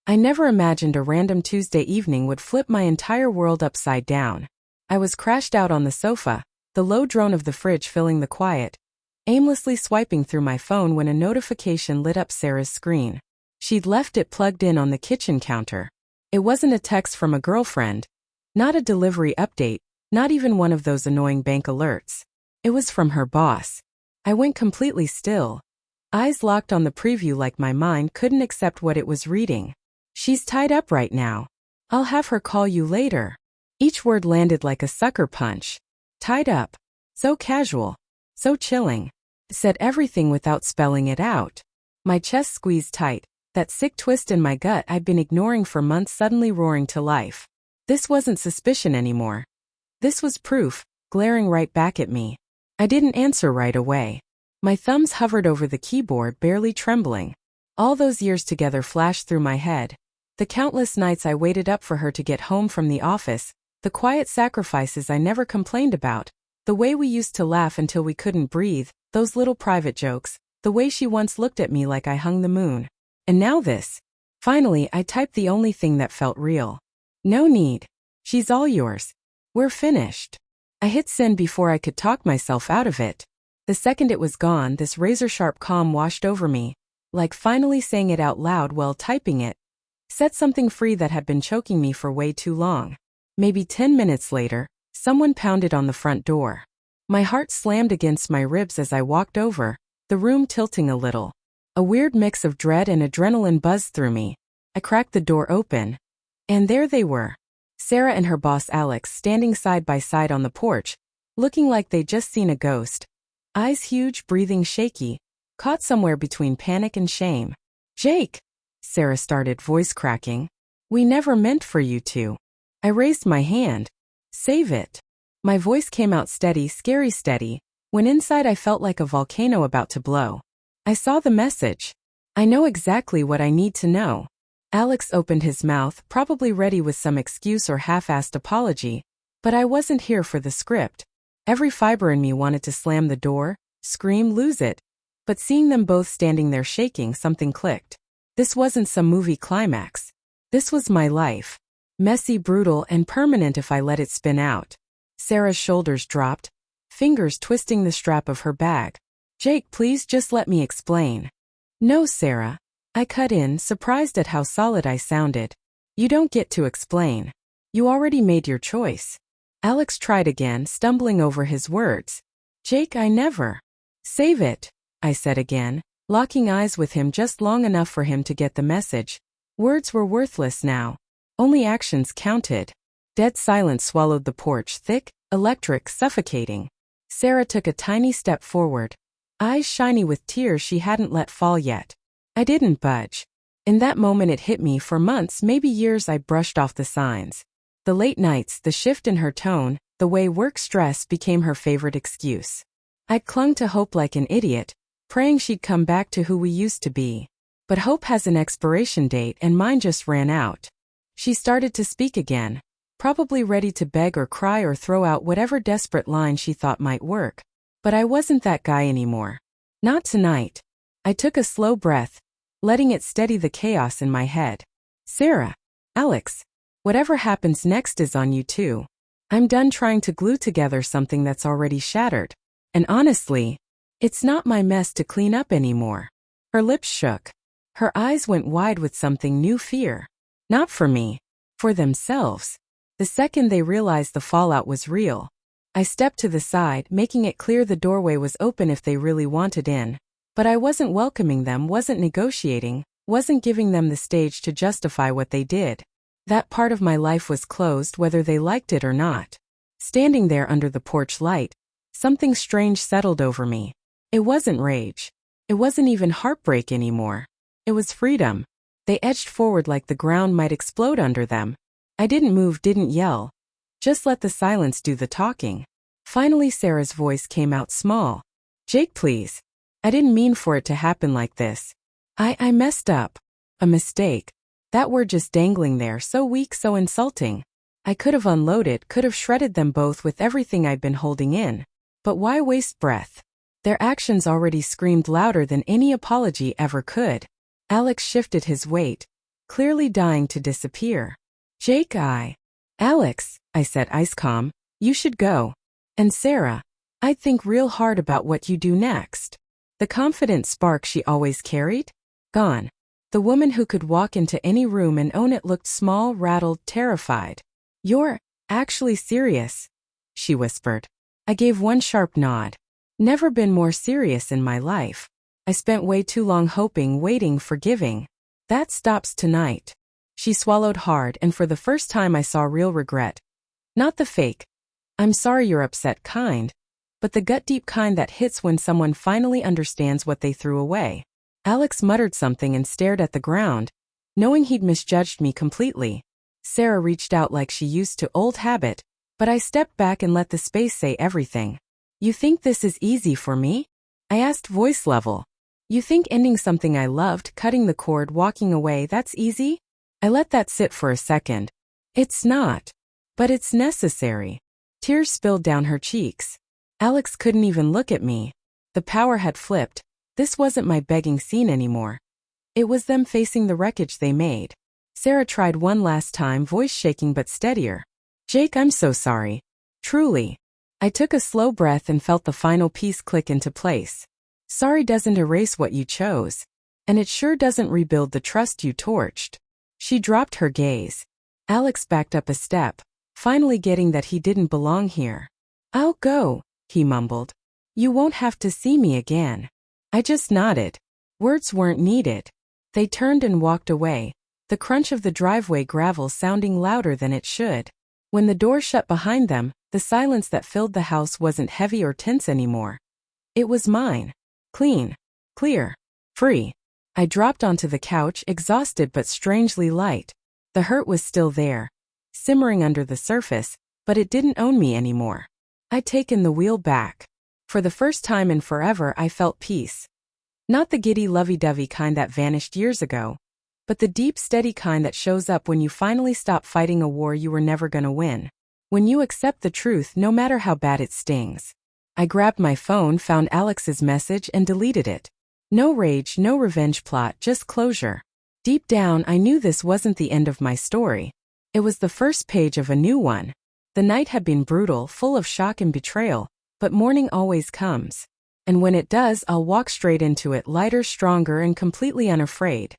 I never imagined a random Tuesday evening would flip my entire world upside down. I was crashed out on the sofa, the low drone of the fridge filling the quiet, aimlessly swiping through my phone when a notification lit up Sarah's screen. She'd left it plugged in on the kitchen counter. It wasn't a text from a girlfriend, not a delivery update, not even one of those annoying bank alerts. It was from her boss. I went completely still, eyes locked on the preview like my mind couldn't accept what it was reading. She's tied up right now. I'll have her call you later. Each word landed like a sucker punch. Tied up. So casual. So chilling. Said everything without spelling it out. My chest squeezed tight, that sick twist in my gut I'd been ignoring for months suddenly roaring to life. This wasn't suspicion anymore. This was proof, glaring right back at me. I didn't answer right away. My thumbs hovered over the keyboard, barely trembling. All those years together flashed through my head. The countless nights I waited up for her to get home from the office, the quiet sacrifices I never complained about, the way we used to laugh until we couldn't breathe, those little private jokes, the way she once looked at me like I hung the moon. And now this. Finally, I typed the only thing that felt real. No need. She's all yours. We're finished. I hit send before I could talk myself out of it. The second it was gone, this razor-sharp calm washed over me, like finally saying it out loud while typing it. Set something free that had been choking me for way too long. Maybe 10 minutes later, someone pounded on the front door. My heart slammed against my ribs as I walked over, the room tilting a little. A weird mix of dread and adrenaline buzzed through me. I cracked the door open. And there they were. Sarah and her boss Alex standing side by side on the porch, looking like they'd just seen a ghost. Eyes huge, breathing shaky, caught somewhere between panic and shame. "Jake," Sarah started, voice cracking. "We never meant for you to." I raised my hand. "Save it." My voice came out steady, scary steady, when inside I felt like a volcano about to blow. "I saw the message. I know exactly what I need to know." Alex opened his mouth, probably ready with some excuse or half-assed apology, but I wasn't here for the script. Every fiber in me wanted to slam the door, scream, lose it. But seeing them both standing there shaking, something clicked. This wasn't some movie climax. This was my life. Messy, brutal, and permanent if I let it spin out. Sarah's shoulders dropped, fingers twisting the strap of her bag. "Jake, please just let me explain." "No, Sarah." I cut in, surprised at how solid I sounded. "You don't get to explain. You already made your choice." Alex tried again, stumbling over his words. "Jake, I never." "Save it," I said again, locking eyes with him just long enough for him to get the message. Words were worthless now. Only actions counted. Dead silence swallowed the porch, thick, electric, suffocating. Sarah took a tiny step forward, eyes shiny with tears she hadn't let fall yet. I didn't budge. In that moment it hit me. For months, maybe years, I brushed off the signs. The late nights, the shift in her tone, the way work stress became her favorite excuse. I'd clung to hope like an idiot, praying she'd come back to who we used to be. But hope has an expiration date and mine just ran out. She started to speak again, probably ready to beg or cry or throw out whatever desperate line she thought might work. But I wasn't that guy anymore. Not tonight. I took a slow breath, letting it steady the chaos in my head. "Sarah, Alex, whatever happens next is on you too. I'm done trying to glue together something that's already shattered. And honestly, it's not my mess to clean up anymore." Her lips shook. Her eyes went wide with something new, fear. Not for me. For themselves. The second they realized the fallout was real. I stepped to the side, making it clear the doorway was open if they really wanted in. But I wasn't welcoming them, wasn't negotiating, wasn't giving them the stage to justify what they did. That part of my life was closed whether they liked it or not. Standing there under the porch light, something strange settled over me. It wasn't rage. It wasn't even heartbreak anymore. It was freedom. They edged forward like the ground might explode under them. I didn't move, didn't yell. Just let the silence do the talking. Finally Sarah's voice came out small. "Jake, please. I didn't mean for it to happen like this. I messed up. A mistake." That word just dangling there, so weak, so insulting. I could have unloaded, could have shredded them both with everything I'd been holding in. But why waste breath? Their actions already screamed louder than any apology ever could. Alex shifted his weight, clearly dying to disappear. Jake, Alex, I said ice calm, you should go. And Sarah, I'd think real hard about what you do next. The confident spark she always carried? Gone. The woman who could walk into any room and own it looked small, rattled, terrified. You're actually serious, she whispered. I gave one sharp nod. Never been more serious in my life. I spent way too long hoping, waiting, forgiving. That stops tonight. She swallowed hard, and for the first time I saw real regret. Not the fake, I'm sorry you're upset kind, but the gut-deep kind that hits when someone finally understands what they threw away. Alex muttered something and stared at the ground, knowing he'd misjudged me completely. Sarah reached out like she used to, old habit, but I stepped back and let the space say everything. You think this is easy for me? I asked, voice level. You think ending something I loved, cutting the cord, walking away, that's easy? I let that sit for a second. It's not. But it's necessary. Tears spilled down her cheeks. Alex couldn't even look at me. The power had flipped. This wasn't my begging scene anymore. It was them facing the wreckage they made. Sarah tried one last time, voice shaking but steadier. Jake, I'm so sorry. Truly. I took a slow breath and felt the final piece click into place. Sorry doesn't erase what you chose. And it sure doesn't rebuild the trust you torched. She dropped her gaze. Alex backed up a step, finally getting that he didn't belong here. I'll go, he mumbled. You won't have to see me again. I just nodded. Words weren't needed. They turned and walked away, the crunch of the driveway gravel sounding louder than it should. When the door shut behind them, the silence that filled the house wasn't heavy or tense anymore. It was mine. Clean. Clear. Free. I dropped onto the couch, exhausted but strangely light. The hurt was still there, simmering under the surface, but it didn't own me anymore. I'd taken the wheel back. For the first time in forever, I felt peace. Not the giddy lovey-dovey kind that vanished years ago, but the deep, steady kind that shows up when you finally stop fighting a war you were never gonna win. When you accept the truth, no matter how bad it stings. I grabbed my phone, found Alex's message, and deleted it. No rage, no revenge plot, just closure. Deep down, I knew this wasn't the end of my story. It was the first page of a new one. The night had been brutal, full of shock and betrayal, but morning always comes. And when it does, I'll walk straight into it, lighter, stronger, and completely unafraid.